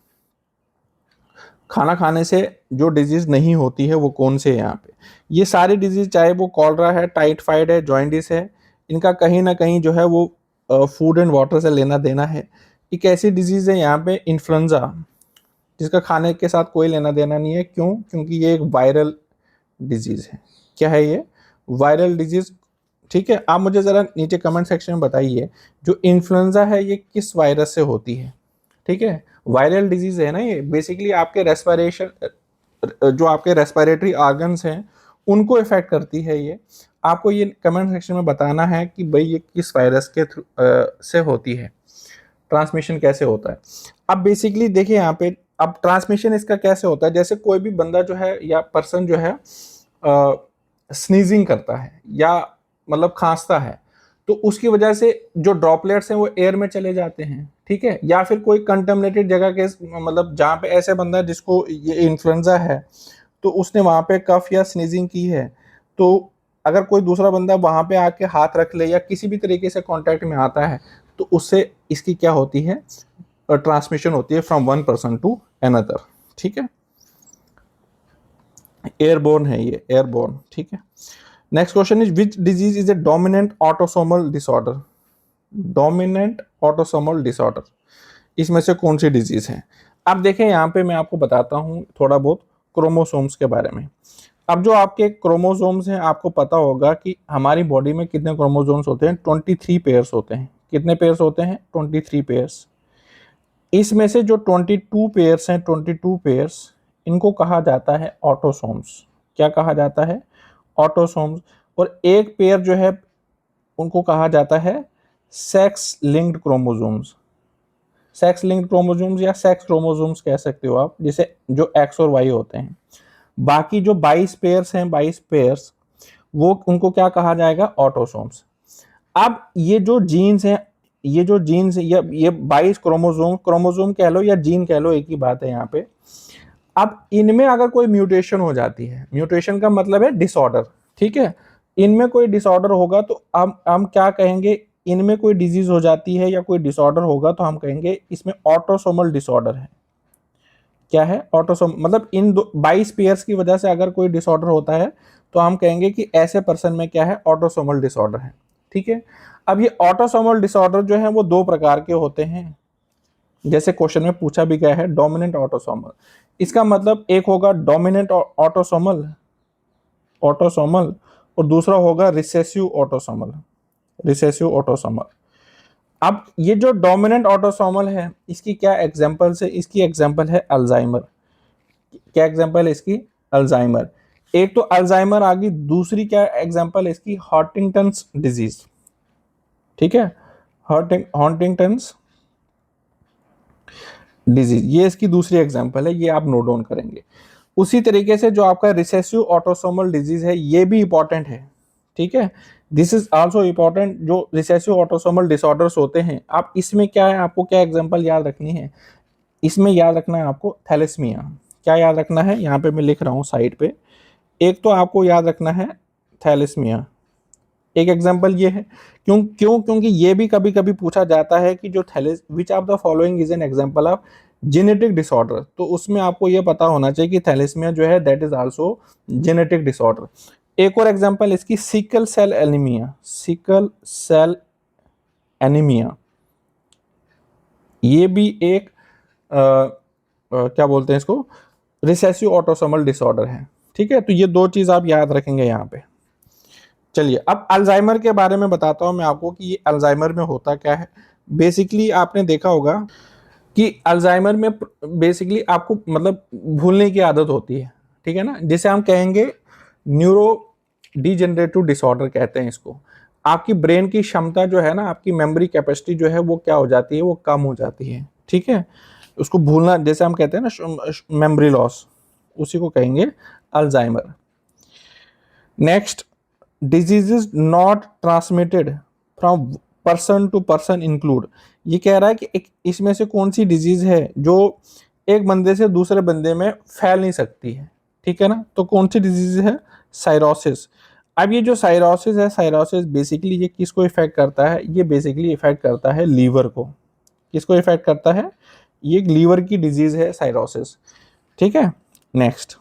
खाना खाने से जो डिजीज नहीं होती है वो कौन से है यहाँ पे? ये सारी डिजीज, चाहे वो कॉलरा है, टाइफाइड है, जॉइंडिस है, इनका कहीं ना कहीं जो है वो फूड एंड वाटर से लेना देना है। एक ऐसी डिजीज है यहाँ पे इन्फ्लुएंजा, जिसका खाने के साथ कोई लेना देना नहीं है। क्यों? क्योंकि ये एक वायरल डिजीज है। क्या है ये? Viral disease. ठीक है, आप मुझे जरा नीचे कमेंट सेक्शन में बताइए, जो इन्फ्लुएंजा है ये किस वायरस से होती है? ठीक है, वायरल डिजीज है ना ये। बेसिकली आपके जो आपके रेस्पिरेटरी ऑर्गन्स हैं उनको इफेक्ट करती है ये। आपको ये कमेंट सेक्शन में बताना है कि भाई ये किस वायरस के थ्रू से होती है, ट्रांसमिशन कैसे होता है। अब बेसिकली देखिए यहाँ पे, अब ट्रांसमिशन इसका कैसे होता है? जैसे कोई भी बंदा जो है या पर्सन जो है स्नीजिंग करता है या मतलब खांसता है, तो उसकी वजह से जो ड्रॉपलेट्स हैं वो एयर में चले जाते हैं। ठीक है, या फिर कोई कंटेमिनेटेड जगह के, मतलब जहाँ पे ऐसे बंदा जिसको ये इन्फ्लुएंजा है तो उसने वहाँ पे कफ या स्नीजिंग की है, तो अगर कोई दूसरा बंदा वहाँ पे आके हाथ रख ले या किसी भी तरीके से कांटेक्ट में आता है तो उससे इसकी क्या होती है? ट्रांसमिशन होती है from one person to another. ठीक है, एयरबोर्न है ये, एयरबोर्न। ठीक है, next question is which disease is a dominant autosomal disorder? Dominant autosomal disorder, इसमें से कौन सी डिजीज है? अब देखें यहाँ पे मैं आपको बताता हूँ थोड़ा बहुत क्रोमोसोम्स के बारे में। अब जो आपके क्रोमोसोम्स हैं, आपको पता होगा कि हमारी बॉडी में कितने क्रोमोसोम्स होते हैं? 23 पेयर्स होते हैं। कितने पेयर्स होते हैं? 23 पेयर्स। इसमें से जो 22 पेयर्स हैं, 22 पेयर्स, इनको कहा जाता है ऑटोसोम्स। क्या कहा जाता है? ऑटोसोम्स। और एक पेयर जो है उनको कहा जाता है sex linked chromosomes. Sex linked chromosomes या सेक्स क्रोमोसोम्स कह सकते हो आप, जिसे जो एक्स और वाई होते हैं। बाकी जो 22 पेयर्स हैं, 22 पेयर्स, वो उनको क्या कहा जाएगा? ऑटोसोम्स। अब ये जो जीन्स हैं, ये 22 क्रोमोसोम कह लो या जीन कह लो, एक ही बात है यहाँ पे। अब इनमें अगर कोई म्यूटेशन हो जाती है, म्यूटेशन का मतलब है डिसऑर्डर। ठीक है, इनमें कोई डिसऑर्डर होगा तो हम क्या कहेंगे? इनमें कोई डिजीज हो जाती है या कोई डिसऑर्डर होगा तो हम कहेंगे इसमें ऑटोसोमल डिसऑर्डर है। क्या है? ऑटोसोम, मतलब इन 22 पेयर्स की वजह से अगर कोई डिसऑर्डर होता है तो हम कहेंगे कि ऐसे पर्सन में क्या है? ऑटोसोमल डिसऑर्डर है। ठीक है, अब ये ऑटोसोमल डिसऑर्डर जो है वो दो प्रकार के होते हैं, जैसे क्वेश्चन में पूछा भी गया है, डोमिनेंट ऑटोसोमल। इसका मतलब एक होगा डोमिनेंट ऑटोसोमल, ऑटोसोमल, और दूसरा होगा रिसेसिव ऑटोसोमल, रिसेसिव ऑटोसोमल। अब ये जो डोमिनेंट ऑटोसोमल है इसकी क्या एग्जांपल्स है? इसकी एग्जांपल है अल्जाइमर। क्या एग्जांपल है इसकी? अल्जाइमर। एक तो अल्जाइमर आ गई, दूसरी क्या एग्जांपल है इसकी? Huntington's disease. ठीक है, हॉन्टिंगटन्स डिजीज, ये इसकी दूसरी एग्जांपल है, ये आप नोट डाउन करेंगे। उसी तरीके से जो आपका रिसेसिव ऑटोसोमल डिजीज है, ये भी इंपॉर्टेंट है, ठीक है। This is also important. जो रिसेसिव ऑटोसोमल डिसऑर्डर्स होते हैं, आप इसमें क्या है, आपको क्या एग्जांपल याद रखनी है, इसमें याद रखना है आपको थैलेसीमिया। क्या याद रखना है, यहाँ पे मैं लिख रहा हूँ साइड पे। एक तो आपको याद रखना है थैलेसीमिया, एक एग्जांपल ये है। क्यों क्यों क्योंकि ये भी कभी कभी पूछा जाता है कि जो Thales which of the following is an example of genetic disorder, तो उसमें आपको ये पता होना चाहिए कि थैलेसीमिया जो है that is also genetic disorder. एक और एग्जांपल इसकी sickle cell anaemia, sickle cell anaemia, ये भी एक क्या बोलते हैं इसको, रिसेसिव ऑटोसोमल डिसऑर्डर है, ठीक है। तो ये दो चीज आप याद रखेंगे यहाँ पे। चलिए अब अल्जाइमर के बारे में बताता हूँ मैं आपको कि ये अल्जाइमर में होता क्या है। बेसिकली आपने देखा होगा कि अल्जाइमर में बेसिकली आपको मतलब भूलने की आदत होती है, ठीक है ना, जिसे हम कहेंगे न्यूरो डिजेनरेटिव डिसऑर्डर कहते हैं इसको। आपकी ब्रेन की क्षमता जो है ना, आपकी मेमोरी कैपेसिटी जो है वो क्या हो जाती है, वो कम हो जाती है, ठीक है। उसको भूलना, जैसे हम कहते हैं ना मेमोरी लॉस, उसी को कहेंगे Alzheimer. Next, diseases not transmitted from person to person include. ये कह रहा है कि एक इसमें से कौन सी डिजीज है जो एक बंदे से दूसरे बंदे में फैल नहीं सकती है, ठीक है ना। तो कौन सी डिजीज है, साइरोसिस। अब ये जो साइरोसिस है, साइरोसिस बेसिकली ये किसको इफेक्ट करता है, ये बेसिकली इफेक्ट करता है लीवर को। किसको इफेक्ट करता है, ये लीवर की डिजीज है साइरोसिस, ठीक है। Next,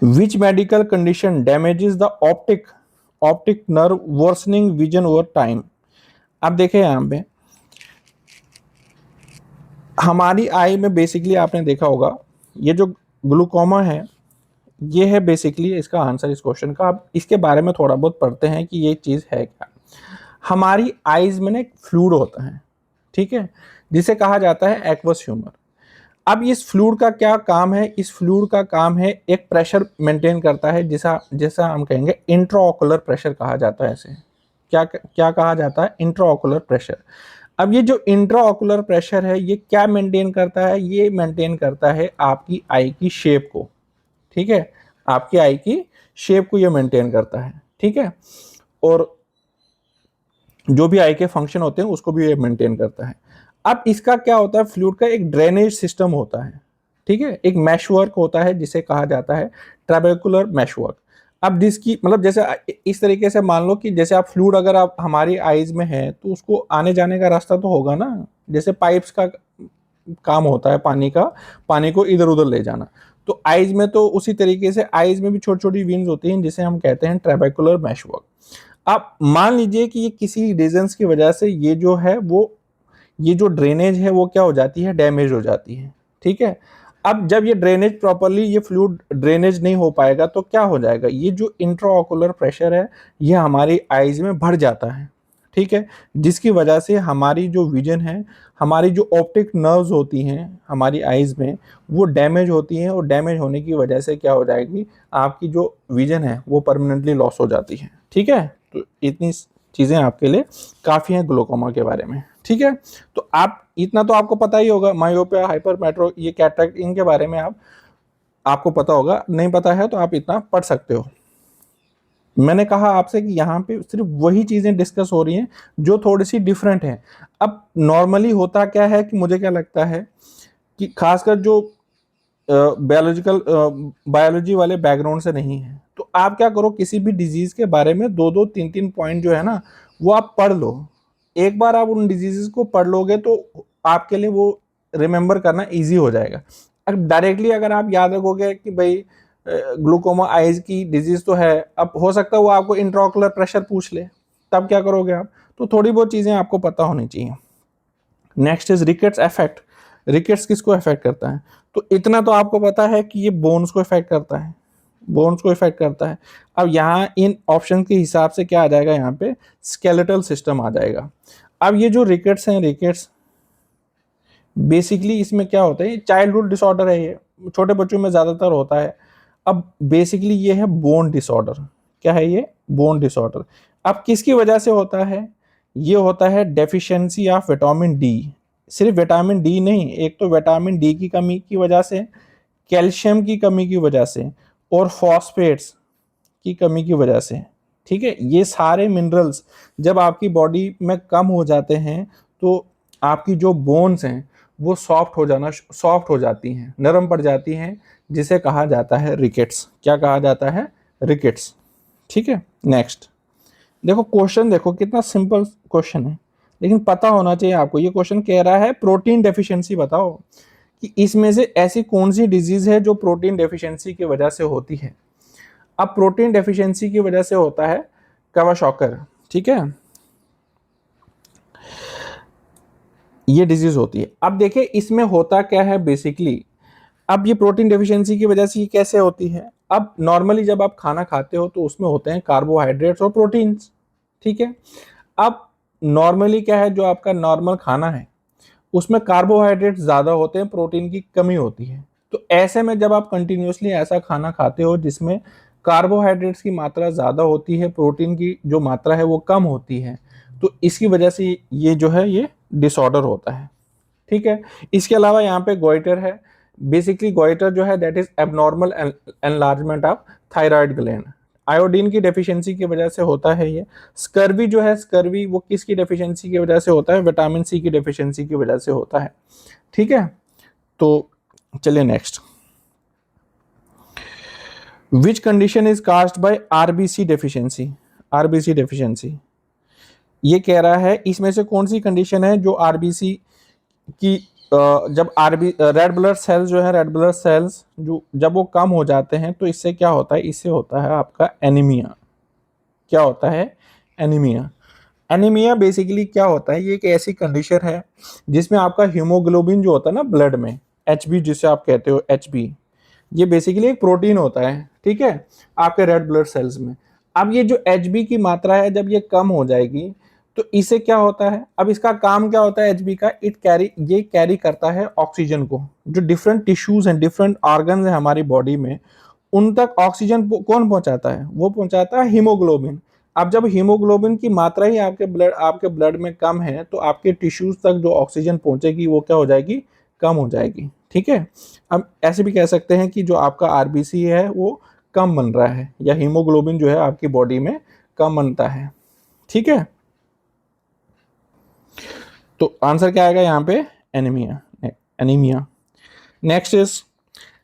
which medical condition damages the optic nerve worsening vision over time। अब देखें यहाँ पे हमारी आई में बेसिकली आपने देखा होगा ये जो ग्लूकोमा है, ये है बेसिकली इसका आंसर इस क्वेश्चन का। अब इसके बारे में थोड़ा बहुत पढ़ते हैं कि ये चीज़ है क्या। हमारी आईज में ना एक फ्लूइड होता है, ठीक है, जिसे कहा जाता है एक्वस ह्यूमर। अब इस फ्लूइड का क्या काम है, इस फ्लूइड का काम है एक प्रेशर मेंटेन करता है, जैसा जैसा हम कहेंगे इंट्राओकुलर प्रेशर कहा जाता है इसे। क्या क्या कहा जाता है, इंट्राओकुलर प्रेशर। अब ये जो इंट्राओकुलर प्रेशर है, ये क्या मेंटेन करता है, ये मेंटेन करता है आपकी आई की शेप को, ठीक है, आपकी आई की शेप को ये मेंटेन करता है, ठीक है। और जो भी आई के फंक्शन होते हैं उसको भी ये मेंटेन करता है। अब इसका क्या होता है, फ्लूइड का एक ड्रेनेज सिस्टम होता है, ठीक है, एक मैश वर्क होता है जिसे कहा जाता है ट्रेबेकुलर मैश वर्क। अब जिसकी मतलब जैसे इस तरीके से मान लो कि जैसे आप फ्लूइड अगर आप हमारी आईज में है तो उसको आने जाने का रास्ता तो होगा ना, जैसे पाइप्स का काम होता है पानी का, पानी को इधर उधर ले जाना। तो आईज में तो उसी तरीके से आईज में भी छोटी छोटी वेन्स होती हैं जिसे हम कहते हैं ट्रेबेकुलर मैश वर्क। आप मान लीजिए कि ये किसी रीजंस की वजह से ये जो है वो ये जो ड्रेनेज है वो क्या हो जाती है, डैमेज हो जाती है, ठीक है। अब जब ये ड्रेनेज प्रॉपरली ये फ्लूइड ड्रेनेज नहीं हो पाएगा तो क्या हो जाएगा, ये जो इंट्राओकुलर प्रेशर है ये हमारी आईज में बढ़ जाता है, ठीक है, जिसकी वजह से हमारी जो विजन है, हमारी जो ऑप्टिक नर्व्स होती हैं हमारी आईज में वो डैमेज होती हैं, और डैमेज होने की वजह से क्या हो जाएगी, आपकी जो विजन है वो परमानेंटली लॉस हो जाती है, ठीक है। तो इतनी चीज़ें आपके लिए काफ़ी हैं ग्लोकोमा के बारे में, ठीक है। तो आप इतना तो आपको पता ही होगा, मायोपिया, हाइपरमेट्रो, ये कैटरेक्ट, इनके बारे में आपको पता होगा। नहीं पता है तो आप इतना पढ़ सकते हो। मैंने कहा आपसे कि यहाँ पे सिर्फ वही चीज़ें डिस्कस हो रही हैं जो थोड़ी सी डिफरेंट हैं। अब नॉर्मली होता क्या है कि मुझे क्या लगता है कि खासकर जो बायोलॉजी वाले बैकग्राउंड से नहीं है, तो आप क्या करो, किसी भी डिजीज के बारे में दो दो तीन तीन पॉइंट जो है ना वो आप पढ़ लो। एक बार आप उन डिजीजेस को पढ़ लोगे तो आपके लिए वो रिमेंबर करना इजी हो जाएगा। अब डायरेक्टली अगर आप याद रखोगे कि भाई ग्लूकोमा आइज की डिजीज तो है, अब हो सकता है वो आपको इंट्राओकुलर प्रेशर पूछ ले, तब क्या करोगे आप। तो थोड़ी बहुत चीज़ें आपको पता होनी चाहिए। Next is rickets effect. Rickets किसको इफेक्ट करता है, तो इतना तो आपको पता है कि ये बोन्स को इफेक्ट करता है, बोन्स को इफेक्ट करता है। अब यहाँ इन ऑप्शन के हिसाब से क्या आ जाएगा, यहाँ पे स्केलेटल सिस्टम आ जाएगा। अब ये जो रिकेट्स हैं, रिकेट्स बेसिकली इसमें क्या होता है, चाइल्डहुड डिसऑर्डर है, ये छोटे बच्चों में ज़्यादातर होता है। अब बेसिकली ये है बोन डिसऑर्डर। क्या है ये, बोन डिसऑर्डर। अब किसकी वजह से होता है, ये होता है डेफिशिएंसी ऑफ विटामिन डी। सिर्फ विटामिन डी नहीं, एक तो विटामिन डी की कमी की वजह से, कैल्शियम की कमी की वजह से, और फॉस्फेट्स की कमी की वजह से। ठीक है, ये सारे मिनरल्स जब आपकी बॉडी में कम हो जाते हैं तो आपकी जो बोन्स हैं वो सॉफ्ट हो जाती हैं, नरम पड़ जाती हैं, जिसे कहा जाता है रिकेट्स। क्या कहा जाता है? रिकेट्स। ठीक है, नेक्स्ट देखो क्वेश्चन, देखो कितना सिंपल क्वेश्चन है, लेकिन पता होना चाहिए आपको। ये क्वेश्चन कह रहा है प्रोटीन डेफिशिएंसी बताओ कि इसमें से ऐसी कौन सी डिजीज है जो प्रोटीन डेफिशिएंसी की वजह से होती है। अब प्रोटीन डेफिशिएंसी की वजह से होता है क्वाशाकर। ठीक है, ये डिजीज होती है। अब देखिए इसमें होता क्या है बेसिकली। अब ये प्रोटीन डेफिशिएंसी की वजह से ये कैसे होती है? अब नॉर्मली जब आप खाना खाते हो तो उसमें होते हैं कार्बोहाइड्रेट्स और प्रोटीन्स। ठीक है, अब नॉर्मली क्या है, जो आपका नॉर्मल खाना है उसमें कार्बोहाइड्रेट ज़्यादा होते हैं, प्रोटीन की कमी होती है। तो ऐसे में जब आप कंटिन्यूसली ऐसा खाना खाते हो जिसमें कार्बोहाइड्रेट्स की मात्रा ज़्यादा होती है, प्रोटीन की जो मात्रा है वो कम होती है, तो इसकी वजह से ये जो है ये डिसऑर्डर होता है। ठीक है, इसके अलावा यहाँ पे गोइटर है। बेसिकली गोइटर जो है that is abnormal enlargement of thyroid gland. Iodine की डेफिशिएंसी की वजह से होता है ये। स्कर्वी जो है, स्कर्वी वो किसकी डेफिशिएंसी की वजह से होता है? विटामिन सी की डेफिशिएंसी की वजह से होता है। ठीक है, तो चलिए next, which condition is caused bye RBC deficiency. RBC deficiency ये कह रहा है इसमें से कौन सी कंडीशन है जो आरबीसी कि जब आरबी रेड ब्लड सेल्स जो है, रेड ब्लड सेल्स जो जब वो कम हो जाते हैं तो इससे क्या होता है? इससे होता है आपका एनीमिया। क्या होता है? एनीमिया। एनीमिया बेसिकली क्या होता है? ये एक ऐसी कंडीशन है जिसमें आपका हीमोग्लोबिन जो होता है ना ब्लड में, एचबी जिसे आप कहते हो, एचबी, ये बेसिकली एक प्रोटीन होता है। ठीक है, आपके रेड ब्लड सेल्स में। अब ये जो एचबी की मात्रा है जब ये कम हो जाएगी तो इससे क्या होता है? अब इसका काम क्या होता है एचबी का? ये कैरी करता है ऑक्सीजन को। जो डिफरेंट टिश्यूज हैं, डिफरेंट ऑर्गन्स हैं हमारी बॉडी में, उन तक ऑक्सीजन कौन पहुंचाता है? वो पहुंचाता है हीमोग्लोबिन। अब जब हीमोग्लोबिन की मात्रा ही आपके ब्लड में कम है तो आपके टिश्यूज तक जो ऑक्सीजन पहुंचेगी वो क्या हो जाएगी? कम हो जाएगी। ठीक है, अब ऐसे भी कह सकते हैं कि जो आपका आरबीसी है वो कम बन रहा है, या हीमोग्लोबिन जो है आपकी बॉडी में कम बनता है। ठीक है, तो आंसर क्या आएगा यहाँ पे? Anaemia. Anaemia. Next is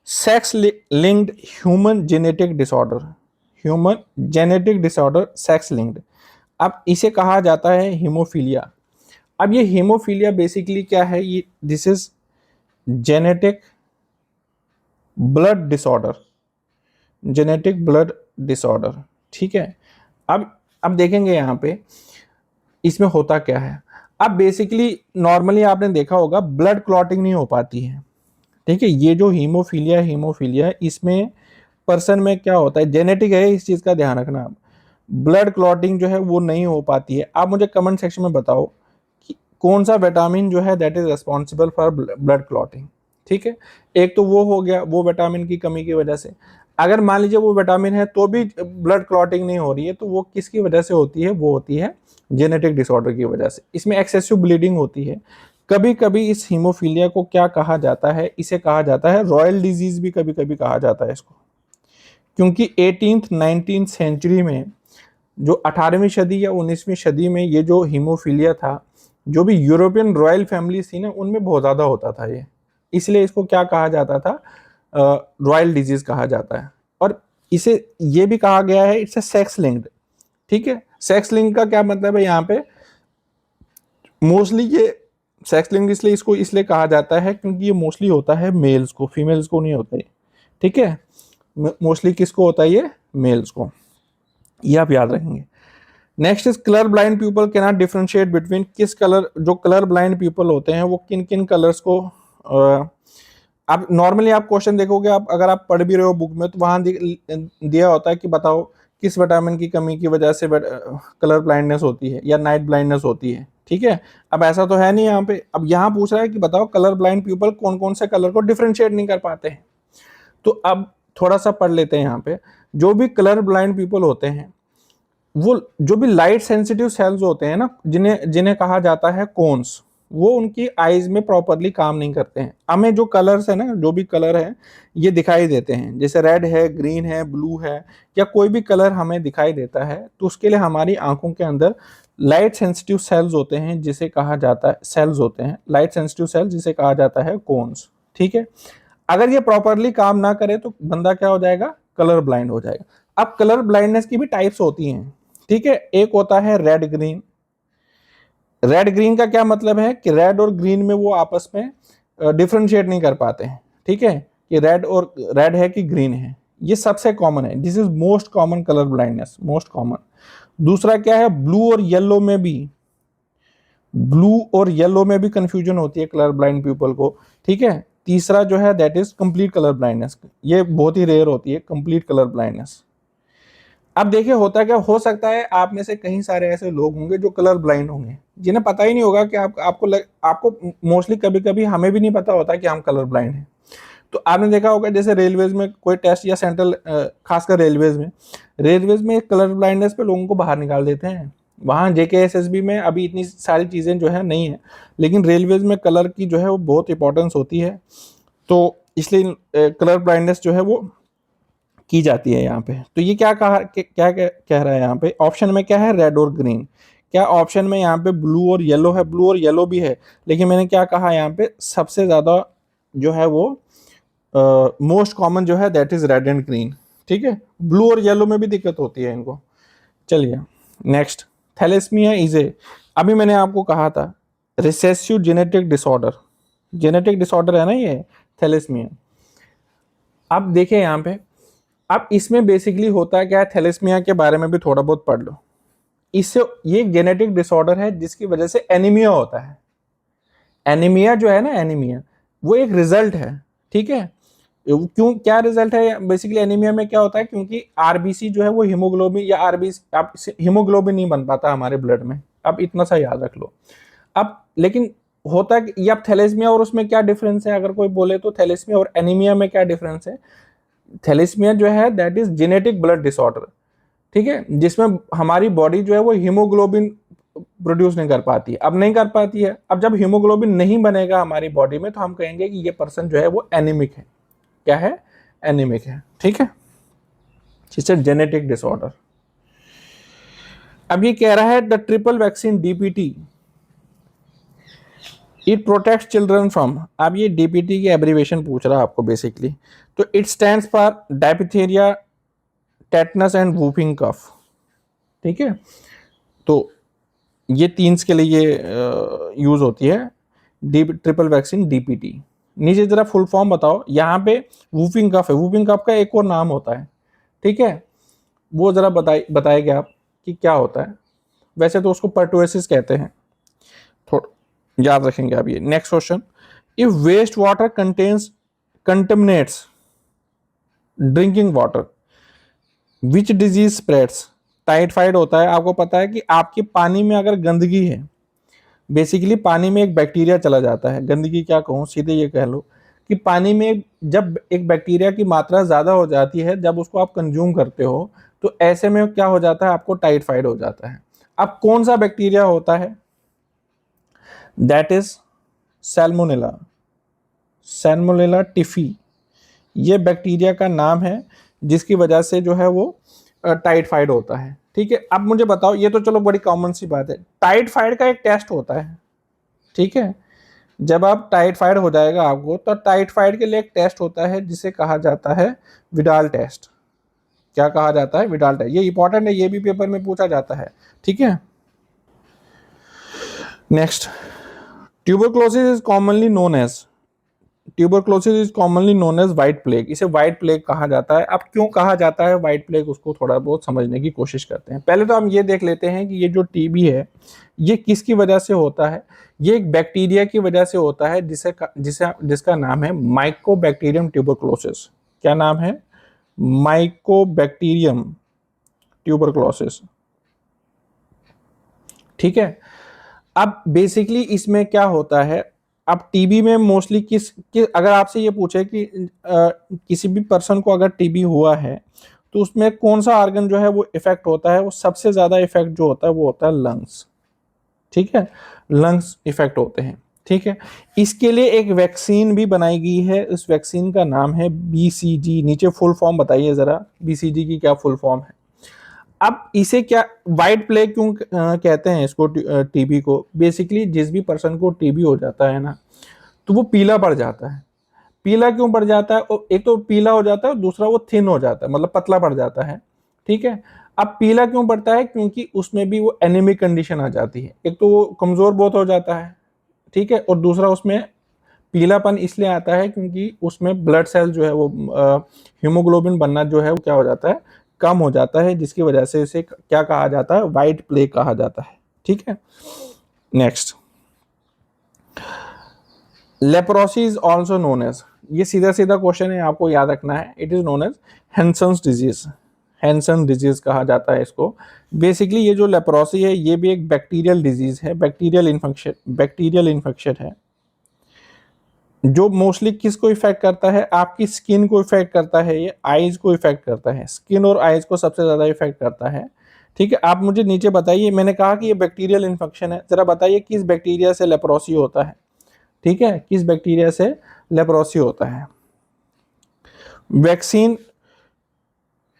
sex linked human genetic disorder. Human genetic disorder sex linked, अब इसे कहा जाता है हीमोफीलिया। अब ये हीमोफीलिया बेसिकली क्या है? ये this is genetic blood disorder. Genetic blood disorder. ठीक है, अब देखेंगे यहाँ पे इसमें होता क्या है। अब बेसिकली नॉर्मली आपने देखा होगा ब्लड क्लॉटिंग नहीं हो पाती है। ठीक है, ये जो हीमोफीलिया इसमें पर्सन में क्या होता है, जेनेटिक है, इस चीज का ध्यान रखना। ब्लड क्लॉटिंग जो है वो नहीं हो पाती है। आप मुझे कमेंट सेक्शन में बताओ कि कौन सा विटामिन जो है that is responsible for blood clotting. ठीक है, एक तो वो हो गया, वो विटामिन की कमी की वजह से। अगर मान लीजिए वो विटामिन है तो भी ब्लड क्लॉटिंग नहीं हो रही है, तो वो किसकी वजह से होती है? वो होती है जेनेटिक डिसऑर्डर की वजह से। इसमें एक्सेसिव ब्लीडिंग होती है। कभी कभी इस हीमोफीलिया को क्या कहा जाता है? इसे कहा जाता है रॉयल डिजीज भी कभी कभी कहा जाता है इसको, क्योंकि 18th-19th सेंचुरी में, जो 18वीं सदी या 19वीं सदी में ये जो हीमोफीलिया था, जो भी यूरोपियन रॉयल फैमिलीज थी ना उनमें बहुत ज़्यादा होता था ये, इसलिए इसको क्या कहा जाता था? रॉयल डिजीज कहा जाता है। और इसे ये भी कहा गया है इट्स अ सेक्स लिंक्ड। ठीक है, सेक्स लिंक का क्या मतलब है? यहाँ पे मोस्टली ये सेक्स लिंक्ड इसलिए कहा जाता है क्योंकि ये मोस्टली होता है मेल्स को, फीमेल्स को नहीं होता है। ठीक है, मोस्टली किसको होता है? ये मेल्स को, ये आप याद रखेंगे। Next is colour blind people can not differentiate between, किस कलर, जो कलर ब्लाइंड पीपल होते हैं वो किन किन कलर्स को आप नॉर्मली आप क्वेश्चन देखोगे, आप अगर आप पढ़ भी रहे हो बुक में तो वहां दिया होता है कि बताओ किस विटामिन की कमी की वजह से कलर ब्लाइंडनेस होती है या नाइट ब्लाइंडनेस होती है। ठीक है, अब ऐसा तो है नहीं यहाँ पे। अब यहाँ पूछ रहा है कि बताओ कलर ब्लाइंड पीपल कौन कौन से कलर को डिफरेंशिएट नहीं कर पाते हैं। तो अब थोड़ा सा पढ़ लेते हैं यहाँ पे। जो भी कलर ब्लाइंड पीपल होते हैं वो जो भी लाइट सेंसिटिव सेल्स होते हैं ना, जिन्हें जिन्हें कहा जाता है कोन्स, वो उनकी आईज में प्रॉपरली काम नहीं करते हैं। हमें जो कलर्स है ना, जो भी कलर है ये दिखाई देते हैं, जैसे रेड है, ग्रीन है, ब्लू है, या कोई भी कलर हमें दिखाई देता है, तो उसके लिए हमारी आंखों के अंदर लाइट सेंसिटिव सेल्स होते हैं, जिसे कहा जाता है, सेल्स होते हैं लाइट सेंसिटिव सेल्स, जिसे कहा जाता है कोन्स। ठीक है, अगर ये प्रॉपरली काम ना करे तो बंदा क्या हो जाएगा, कलर ब्लाइंड हो जाएगा। अब कलर ब्लाइंडनेस की भी टाइप्स होती हैं। ठीक है, एक होता है रेड ग्रीन। रेड ग्रीन का क्या मतलब है कि रेड और ग्रीन में वो आपस में डिफरेंशिएट नहीं कर पाते हैं। ठीक है, कि रेड और रेड है कि ग्रीन है, ये सबसे कॉमन है। This is most common colour blindness, most common. दूसरा क्या है, ब्लू और येलो में भी, ब्लू और येलो में भी कंफ्यूजन होती है कलर ब्लाइंड पीपल को। ठीक है, तीसरा जो है that is complete colour blindness, ये बहुत ही रेयर होती है कंप्लीट कलर ब्लाइंडनेस। अब देखिए होता क्या, हो सकता है आप में से कई सारे ऐसे लोग होंगे जो कलर ब्लाइंड होंगे, जिन्हें पता ही नहीं होगा कि आपको मोस्टली कभी कभी हमें भी नहीं पता होता कि हम कलर ब्लाइंड हैं। तो आपने देखा होगा जैसे रेलवेज में कोई टेस्ट या सेंट्रल, खासकर रेलवेज में कलर ब्लाइंडनेस पे लोगों को बाहर निकाल देते हैं। वहाँ JKSSB में अभी इतनी सारी चीज़ें जो है नहीं है, लेकिन रेलवेज में कलर की जो है वो बहुत इंपॉर्टेंस होती है, तो इसलिए कलर ब्लाइंडनेस जो है वो की जाती है यहाँ पे। तो ये क्या कहा, क्या कह रहा है यहाँ पे, ऑप्शन में क्या है, रेड और ग्रीन। क्या ऑप्शन में यहाँ पे ब्लू और येलो है, ब्लू और येलो भी है, लेकिन मैंने क्या कहा यहाँ पे सबसे ज्यादा जो है वो मोस्ट कॉमन जो है that is red and green. ठीक है, ब्लू और येलो में भी दिक्कत होती है इनको। चलिए नेक्स्ट, थैलेसीमिया इज ए, अभी मैंने आपको कहा था recessive genetic disorder, genetic disorder है ना ये थैलेसीमिया। अब देखिए यहाँ पे, अब इसमें बेसिकली होता है क्या है, थैलेसीमिया के बारे में भी थोड़ा बहुत पढ़ लो। इससे ये एक जेनेटिक डिसऑर्डर है जिसकी वजह से एनीमिया होता है। एनीमिया जो है ना, एनीमिया वो एक रिजल्ट है। ठीक है, क्यों, क्या रिजल्ट है बेसिकली एनीमिया में, क्या होता है, क्योंकि आरबीसी जो है वो हीमोग्लोबिन या आरबीसी, अब हीमोग्लोबिन नहीं बन पाता हमारे ब्लड में। अब इतना सा याद रख लो। अब लेकिन होता है ये, अब थैलेसीमिया और उसमें क्या डिफरेंस है, अगर कोई बोले तो थैलेसीमिया और एनीमिया में क्या डिफरेंस है। थैलेसीमिया जो है that is genetic blood disorder. ठीक है, जिसमें हमारी बॉडी जो है वो हीमोग्लोबिन प्रोड्यूस नहीं कर पाती, अब नहीं कर पाती है। अब जब हीमोग्लोबिन नहीं बनेगा हमारी बॉडी में तो हम कहेंगे कि ये पर्सन जो है वो एनीमिक है। क्या है, एनीमिक है। ठीक है, इट्स जेनेटिक डिसऑर्डर। अब ये कह रहा है the triple vaccine DPT it protect children from, अब ये DPT की एब्रीवेशन पूछ रहा है आपको बेसिकली, तो it stands for diphtheria, tetanus and whooping cough. ठीक है, तो ये तीन के लिए ये यूज होती है ट्रिपल वैक्सीन DPT। नीचे जरा फुल फॉर्म बताओ, यहाँ पे वूफिंग कफ है, वूफिंग कफ का एक और नाम होता है। ठीक है, वो जरा बताएंगे आप कि क्या होता है। वैसे तो उसको पर्टुएसिस कहते हैं, थोड़ा याद रखेंगे आप ये। Next question, if waste water contains contaminates drinking water which disease spreads, typhoid होता है। आपको पता है कि आपके पानी में अगर गंदगी है, बेसिकली पानी में एक बैक्टीरिया चला जाता है, गंदगी क्या कहूँ, सीधे ये कह लो कि पानी में जब एक बैक्टीरिया की मात्रा ज़्यादा हो जाती है, जब उसको आप कंज्यूम करते हो, तो ऐसे में क्या हो जाता है, आपको टाइफाइड हो जाता है। अब कौन सा बैक्टीरिया होता है, दैट इज सैल्मोनेला, सैल्मोनेला टिफी, ये बैक्टीरिया का नाम है जिसकी वजह से जो है वो टाइफाइड होता है। ठीक है, अब मुझे बताओ, ये तो चलो बड़ी कॉमन सी बात है, टाइफाइड का एक टेस्ट होता है। ठीक है, जब आप टाइफाइड हो जाएगा आपको, तो टाइफाइड के लिए एक टेस्ट होता है जिसे कहा जाता है विडाल टेस्ट। क्या कहा जाता है, विडाल टेस्ट। ये इंपॉर्टेंट है, ये भी पेपर में पूछा जाता है। ठीक है, next, tuberculosis is commonly known as, tuberculosis is commonly known as white plague, इसे व्हाइट प्लेग कहा जाता है। अब क्यों कहा जाता है व्हाइट प्लेग, उसको थोड़ा बहुत समझने की कोशिश करते हैं। पहले तो हम ये देख लेते हैं कि ये जो टीबी है ये किसकी वजह से होता है। ये एक बैक्टीरिया की वजह से होता है जिसका नाम है माइकोबैक्टीरियम ट्यूबरक्लोसिस। क्या नाम है, माइकोबैक्टीरियम ट्यूबरक्लोसिस। ठीक है, अब बेसिकली इसमें क्या होता है, अब टीबी में मोस्टली अगर आपसे ये पूछे कि किसी भी पर्सन को अगर टीबी हुआ है तो उसमें कौन सा ऑर्गन जो है वो इफेक्ट होता है, वो सबसे ज्यादा इफेक्ट जो होता है वो होता है लंग्स। ठीक है, लंग्स इफेक्ट होते हैं। ठीक है, इसके लिए एक वैक्सीन भी बनाई गई है, इस वैक्सीन का नाम है BCG। नीचे फुल फॉर्म बताइए जरा, BCG की क्या फुल फॉर्म है। अब इसे क्या वाइट प्लेग क्यों कहते हैं इसको, टीबी को? बेसिकली जिस भी पर्सन को टीबी हो जाता है ना, तो वो पीला पड़ जाता है। पीला क्यों पड़ जाता है? एक तो पीला हो जाता है, दूसरा वो थिन हो जाता है, मतलब पतला पड़ जाता है। ठीक है, अब पीला क्यों पड़ता है? क्योंकि उसमें भी वो एनीमिक कंडीशन आ जाती है। एक तो वो कमजोर बहुत हो जाता है, ठीक है, और दूसरा उसमें पीलापन इसलिए आता है क्योंकि उसमें ब्लड सेल जो है वो हीमोग्लोबिन बनना जो है वो क्या हो जाता है, कम हो जाता है, जिसकी वजह से इसे क्या कहा जाता है, व्हाइट प्लेग कहा जाता है। ठीक है, next, leprosy is also known as, ये सीधा सीधा क्वेश्चन है, आपको याद रखना है, it is known as Hansen's disease. Hansen disease कहा जाता है इसको। बेसिकली ये जो लेप्रोसी है ये भी एक बैक्टीरियल डिजीज है, बैक्टीरियल इन्फेक्शन है, जो मोस्टली किसको इफेक्ट करता है, आपकी स्किन को इफेक्ट करता है, ये आईज को इफेक्ट करता है, स्किन और आईज को सबसे ज्यादा इफेक्ट करता है। ठीक है, आप मुझे नीचे बताइए, मैंने कहा कि ये बैक्टीरियल इन्फेक्शन है, जरा बताइए किस बैक्टीरिया से लेप्रोसी होता है। ठीक है, किस बैक्टीरिया से लेप्रोसी होता है। Vaccine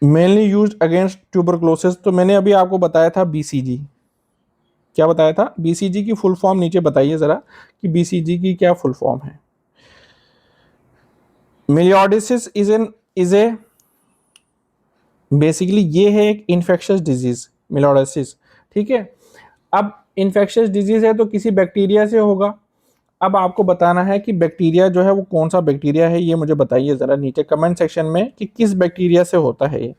mainly used against tuberculosis, तो मैंने अभी आपको बताया था BCG। क्या बताया था? BCG की फुल फॉर्म नीचे बताइए जरा कि BCG की क्या फुल फॉर्म है। मिलियोडिसिस इज ए बेसिकली ये है एक इन्फेक्शियस डिजीज, मिलियोडिसिस। ठीक है, अब इन्फेक्शियस डिजीज है तो किसी बैक्टीरिया से होगा। अब आपको बताना है कि बैक्टीरिया जो है वो कौन सा बैक्टीरिया है, ये मुझे बताइए जरा नीचे कमेंट सेक्शन में कि किस बैक्टीरिया से होता है ये,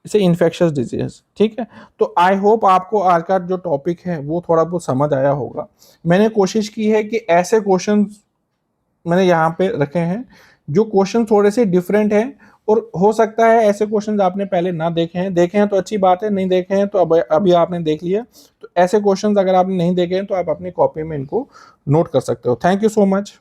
इसे इन्फेक्शियस डिजीज। ठीक है, तो आई होप आपको आज का जो टॉपिक है वो थोड़ा बहुत समझ आया होगा। मैंने कोशिश की है कि ऐसे क्वेश्चन मैंने यहाँ पे रखे हैं जो क्वेश्चन थोड़े से डिफरेंट हैं, और हो सकता है ऐसे क्वेश्चंस आपने पहले ना देखे हैं, देखे हैं तो अच्छी बात है, नहीं देखे हैं तो अब अभी आपने देख लिया। तो ऐसे क्वेश्चंस अगर आपने नहीं देखे हैं तो आप अपनी कॉपी में इनको नोट कर सकते हो। Thank you so much.